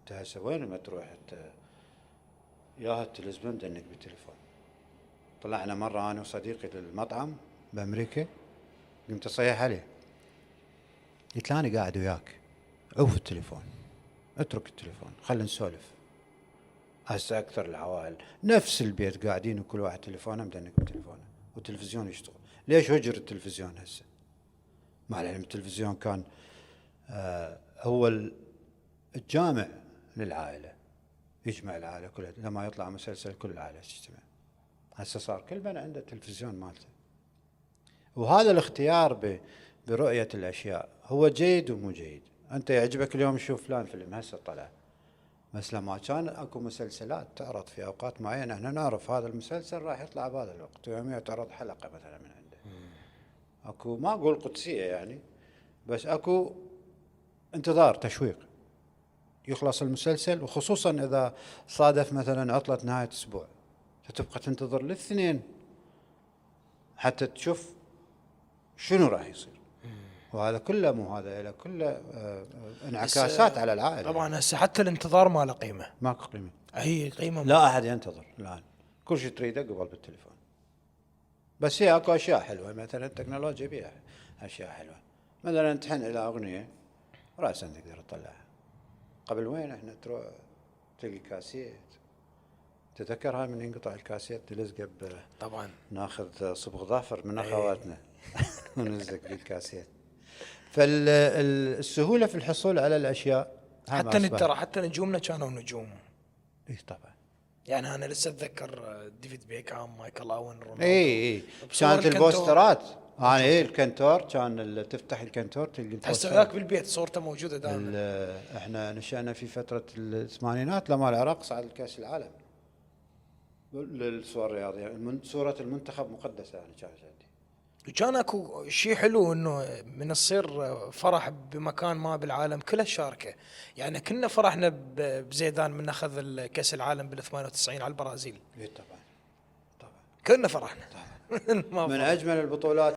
انت هسه وين ما تروح انت يا التلفزيون دنك بالتليفون. طلعنا مرة أنا وصديقي للمطعم بأمريكا، قمت أصيح عليه قلت له أنا قاعد وياك عوف التليفون، اترك التليفون خلينا نسولف. هسه أكثر العوائل نفس البيت قاعدين وكل واحد تليفونه مدنك بتليفونه والتلفزيون يشتغل. ليش هجر التلفزيون هسه؟ مع العلم التلفزيون كان هو الجامع للعائلة، يجمع العائلة كلها، لما يطلع مسلسل كل العائلة تجتمع. هسه صار كل بنا عنده التلفزيون مالته. وهذا الاختيار برؤية الأشياء هو جيد ومو جيد. أنت يعجبك اليوم تشوف فلان فيلم هسه طلع، بس لما كان أكو مسلسلات تعرض في أوقات معينة احنا نعرف هذا المسلسل راح يطلع بهذا الوقت، ويوميا تعرض حلقة مثلا من عنده. أكو ما أقول قدسية يعني، بس أكو انتظار تشويق يخلص المسلسل، وخصوصا إذا صادف مثلا عطلة نهاية أسبوع فتبقى تنتظر للاثنين حتى تشوف شنو راح يصير. وهذا كله مو هذا له كله انعكاسات على العائلة. طبعا هسه حتى الانتظار ما له قيمة، ماكو قيمة، هي قيمة لا أحد ينتظر الآن، كل شيء تريده قبل بالتليفون. بس هي اكو اشياء حلوه، مثلا التكنولوجيا بيها اشياء حلوه، مثلا تحن الى اغنيه راسا تقدر تطلعها. قبل وين احنا تروح تلقي كاسيت، تذكر هاي من ينقطع الكاسيت تلزقه طبعا ناخذ صبغ ظافر من اخواتنا ونلزق بالكاسيت. فالسهوله في الحصول على الاشياء حتى ترى حتى نجومنا كانوا نجوم. اي طبعا، يعني انا لسه اتذكر ديفيد بيكهام، مايكل اوين، رونالدو. اي كانت البوسترات انا الكنتور كان تفتح الكنتور تلقى البوستر. هسه ذاك بالبيت صورته موجوده دائما. احنا نشأنا في فتره الثمانينات لما العراق صعد الكاس العالم للصور الرياضيه، صوره المنتخب مقدسه يعني كانت عندي. وكان اكو شيء حلو انه من يصير فرح بمكان ما بالعالم كله شاركه. يعني كنا فرحنا بزيدان من اخذ الكاس العالم بال 98 على البرازيل. اي طبعا طبعا كنا فرحنا طبعا. من اجمل البطولات